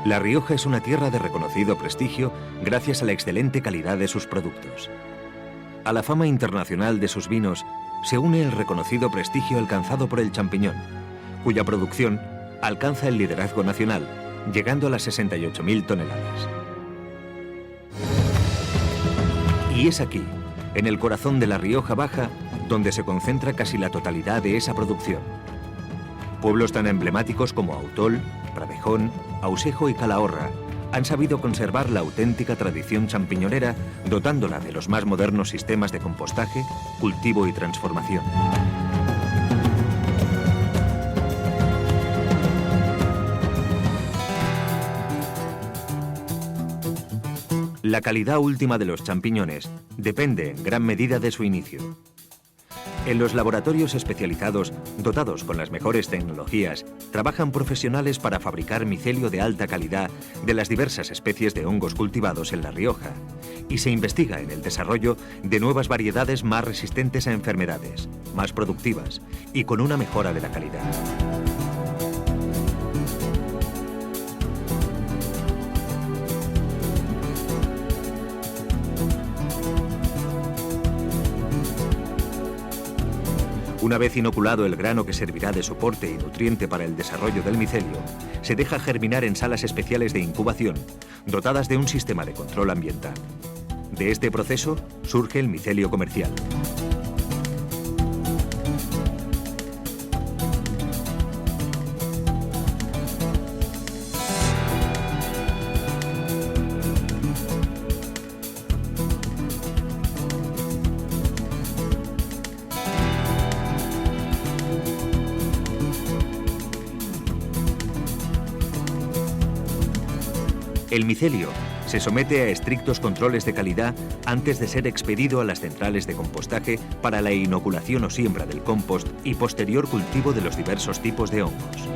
La Rioja es una tierra de reconocido prestigio gracias a la excelente calidad de sus productos. A la fama internacional de sus vinos se une el reconocido prestigio alcanzado por el champiñón, cuya producción alcanza el liderazgo nacional, llegando a las 68.000 toneladas. Y es aquí, en el corazón de la Rioja Baja, donde se concentra casi la totalidad de esa producción. Pueblos tan emblemáticos como Autol, Pradejón, Ausejo y Calahorra han sabido conservar la auténtica tradición champiñonera, dotándola de los más modernos sistemas de compostaje, cultivo y transformación. La calidad última de los champiñones depende en gran medida de su inicio. En los laboratorios especializados, dotados con las mejores tecnologías, trabajan profesionales para fabricar micelio de alta calidad de las diversas especies de hongos cultivados en La Rioja, y se investiga en el desarrollo de nuevas variedades más resistentes a enfermedades, más productivas y con una mejora de la calidad. Una vez inoculado el grano que servirá de soporte y nutriente para el desarrollo del micelio, se deja germinar en salas especiales de incubación, dotadas de un sistema de control ambiental. De este proceso surge el micelio comercial. El micelio se somete a estrictos controles de calidad antes de ser expedido a las centrales de compostaje para la inoculación o siembra del compost y posterior cultivo de los diversos tipos de hongos.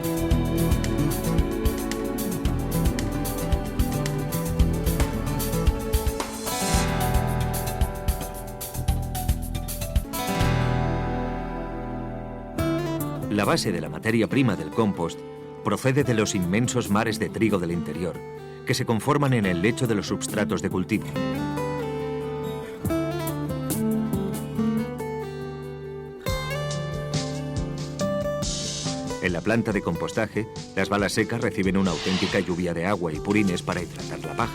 La base de la materia prima del compost procede de los inmensos mares de trigo del interior, que se conforman en el lecho de los substratos de cultivo. En la planta de compostaje, las balas secas reciben una auténtica lluvia de agua y purines para hidratar la paja.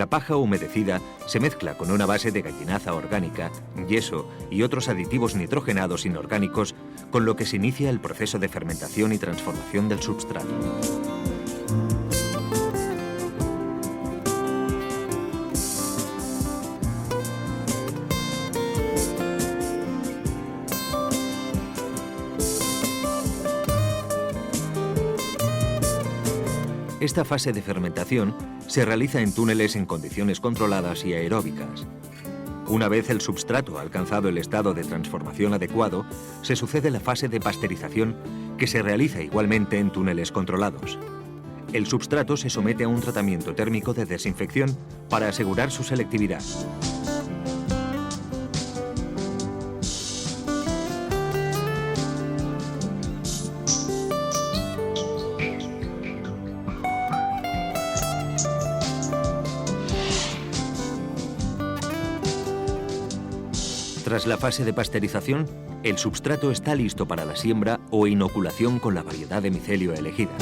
La paja humedecida se mezcla con una base de gallinaza orgánica, yeso y otros aditivos nitrogenados inorgánicos, con lo que se inicia el proceso de fermentación y transformación del substrato. Esta fase de fermentación se realiza en túneles en condiciones controladas y aeróbicas. Una vez el substrato ha alcanzado el estado de transformación adecuado, se sucede la fase de pasteurización, que se realiza igualmente en túneles controlados. El substrato se somete a un tratamiento térmico de desinfección para asegurar su selectividad. Tras la fase de pasteurización, el substrato está listo para la siembra o inoculación con la variedad de micelio elegida.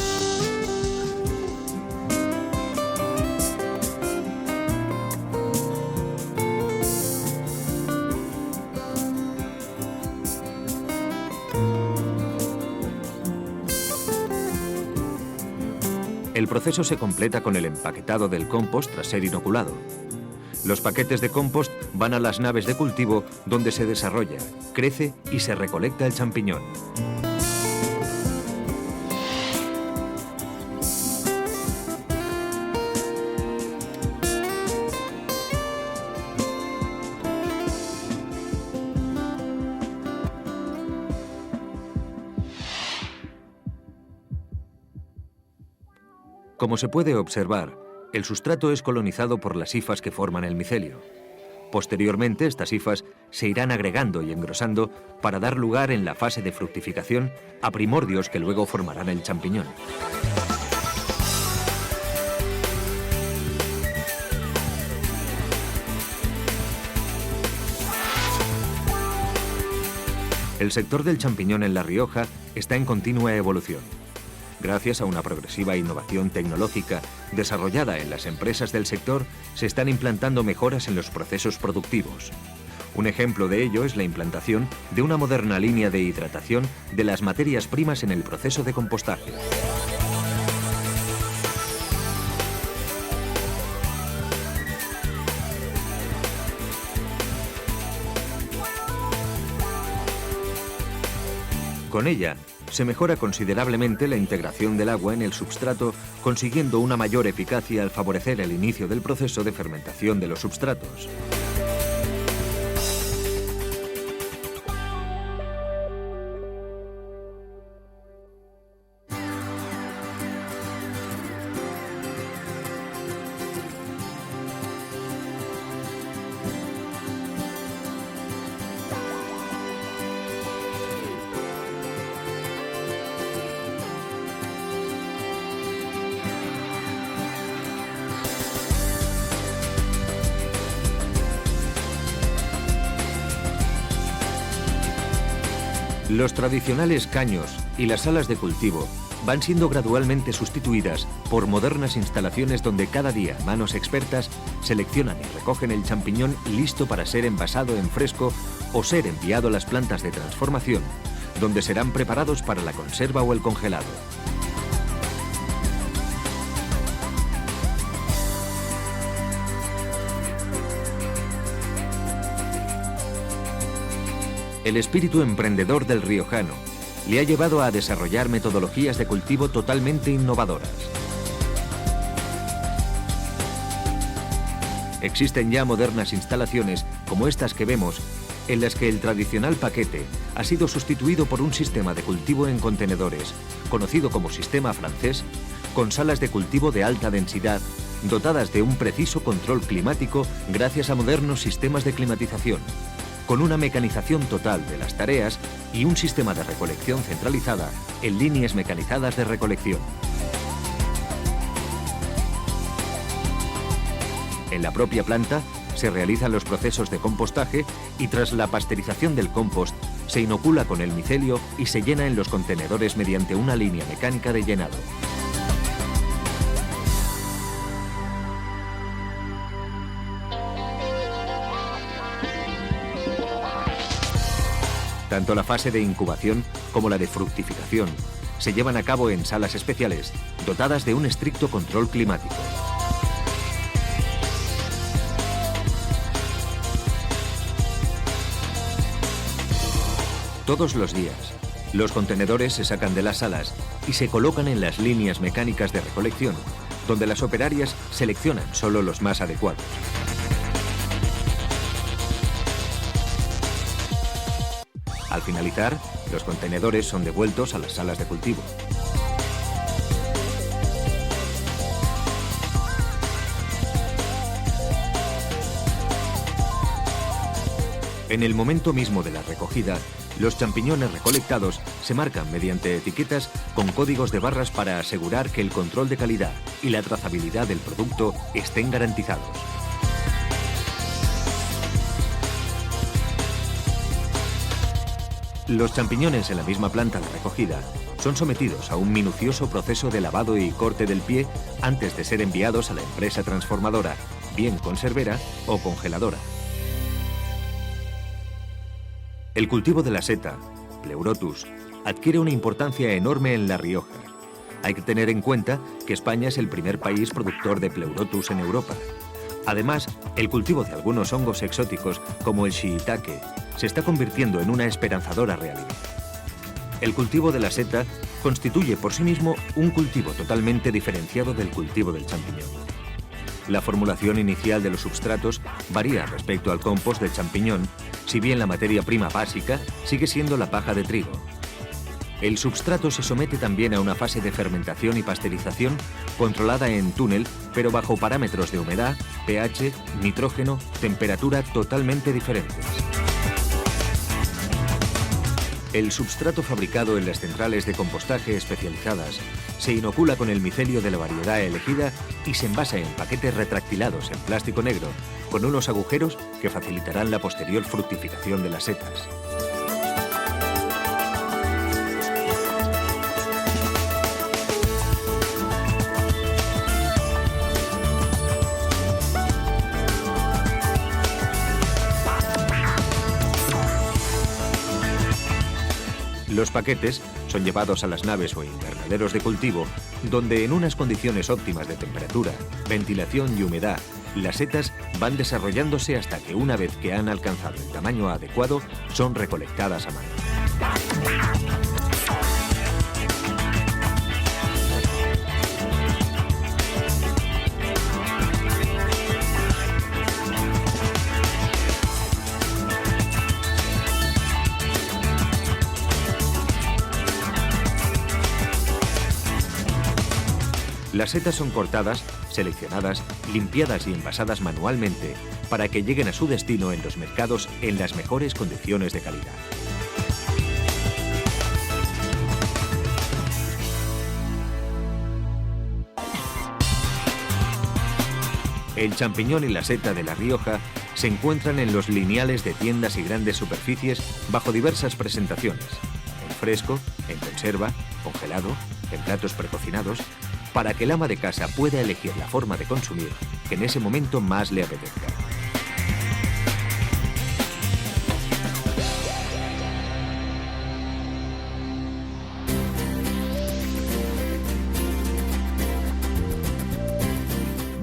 El proceso se completa con el empaquetado del compost tras ser inoculado. Los paquetes de compost van a las naves de cultivo donde se desarrolla, crece y se recolecta el champiñón. Como se puede observar, el sustrato es colonizado por las hifas que forman el micelio. Posteriormente, estas hifas se irán agregando y engrosando para dar lugar en la fase de fructificación a primordios que luego formarán el champiñón. El sector del champiñón en La Rioja está en continua evolución. Gracias a una progresiva innovación tecnológica desarrollada en las empresas del sector, se están implantando mejoras en los procesos productivos. Un ejemplo de ello es la implantación de una moderna línea de hidratación de las materias primas en el proceso de compostaje. Con ella, se mejora considerablemente la integración del agua en el substrato, consiguiendo una mayor eficacia al favorecer el inicio del proceso de fermentación de los substratos. Los tradicionales caños y las salas de cultivo van siendo gradualmente sustituidas por modernas instalaciones donde cada día manos expertas seleccionan y recogen el champiñón listo para ser envasado en fresco o ser enviado a las plantas de transformación, donde serán preparados para la conserva o el congelado. El espíritu emprendedor del riojano le ha llevado a desarrollar metodologías de cultivo totalmente innovadoras. Existen ya modernas instalaciones, como estas que vemos, en las que el tradicional paquete ha sido sustituido por un sistema de cultivo en contenedores, conocido como sistema francés, con salas de cultivo de alta densidad, dotadas de un preciso control climático gracias a modernos sistemas de climatización, con una mecanización total de las tareas y un sistema de recolección centralizada en líneas mecanizadas de recolección. En la propia planta se realizan los procesos de compostaje y tras la pasteurización del compost se inocula con el micelio y se llena en los contenedores mediante una línea mecánica de llenado. Tanto la fase de incubación como la de fructificación se llevan a cabo en salas especiales, dotadas de un estricto control climático. Todos los días, los contenedores se sacan de las salas y se colocan en las líneas mecánicas de recolección, donde las operarias seleccionan solo los más adecuados. Al finalizar, los contenedores son devueltos a las salas de cultivo. En el momento mismo de la recogida, los champiñones recolectados se marcan mediante etiquetas con códigos de barras para asegurar que el control de calidad y la trazabilidad del producto estén garantizados. Los champiñones en la misma planta de recogida son sometidos a un minucioso proceso de lavado y corte del pie antes de ser enviados a la empresa transformadora, bien conservera o congeladora. El cultivo de la seta, Pleurotus, adquiere una importancia enorme en La Rioja. Hay que tener en cuenta que España es el primer país productor de Pleurotus en Europa. Además, el cultivo de algunos hongos exóticos, como el shiitake, se está convirtiendo en una esperanzadora realidad. El cultivo de la seta constituye por sí mismo un cultivo totalmente diferenciado del cultivo del champiñón. La formulación inicial de los substratos varía respecto al compost del champiñón, si bien la materia prima básica sigue siendo la paja de trigo. El substrato se somete también a una fase de fermentación y pasteurización controlada en túnel, pero bajo parámetros de humedad, pH, nitrógeno, temperatura totalmente diferentes. El substrato fabricado en las centrales de compostaje especializadas se inocula con el micelio de la variedad elegida y se envasa en paquetes retractilados en plástico negro, con unos agujeros que facilitarán la posterior fructificación de las setas. Los paquetes son llevados a las naves o invernaderos de cultivo, donde en unas condiciones óptimas de temperatura, ventilación y humedad, las setas van desarrollándose hasta que una vez que han alcanzado el tamaño adecuado, son recolectadas a mano. Las setas son cortadas, seleccionadas, limpiadas y envasadas manualmente para que lleguen a su destino en los mercados en las mejores condiciones de calidad. El champiñón y la seta de La Rioja se encuentran en los lineales de tiendas y grandes superficies bajo diversas presentaciones: en fresco, en conserva, congelado, en platos precocinados, para que el ama de casa pueda elegir la forma de consumir que en ese momento más le apetezca.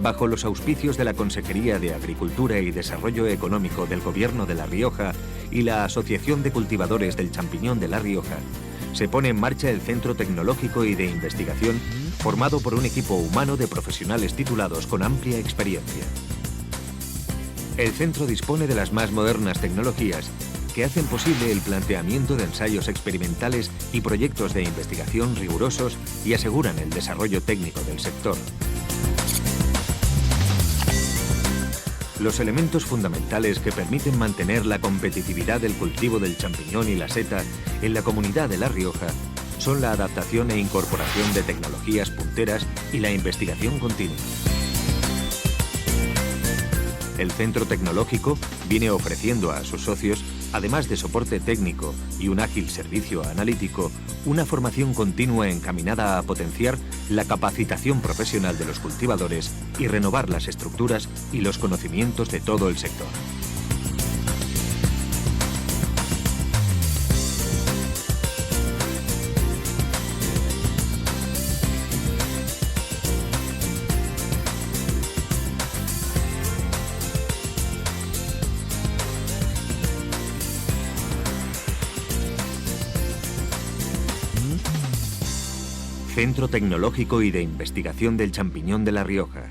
Bajo los auspicios de la Consejería de Agricultura y Desarrollo Económico del Gobierno de La Rioja y la Asociación de Cultivadores del Champiñón de La Rioja, se pone en marcha el Centro Tecnológico y de Investigación, formado por un equipo humano de profesionales titulados con amplia experiencia. El centro dispone de las más modernas tecnologías que hacen posible el planteamiento de ensayos experimentales y proyectos de investigación rigurosos y aseguran el desarrollo técnico del sector. Los elementos fundamentales que permiten mantener la competitividad del cultivo del champiñón y la seta en la comunidad de La Rioja son la adaptación e incorporación de tecnologías punteras y la investigación continua. El Centro Tecnológico viene ofreciendo a sus socios, además de soporte técnico y un ágil servicio analítico, una formación continua encaminada a potenciar la capacitación profesional de los cultivadores y renovar las estructuras y los conocimientos de todo el sector. Centro Tecnológico y de Investigación del Champiñón de La Rioja.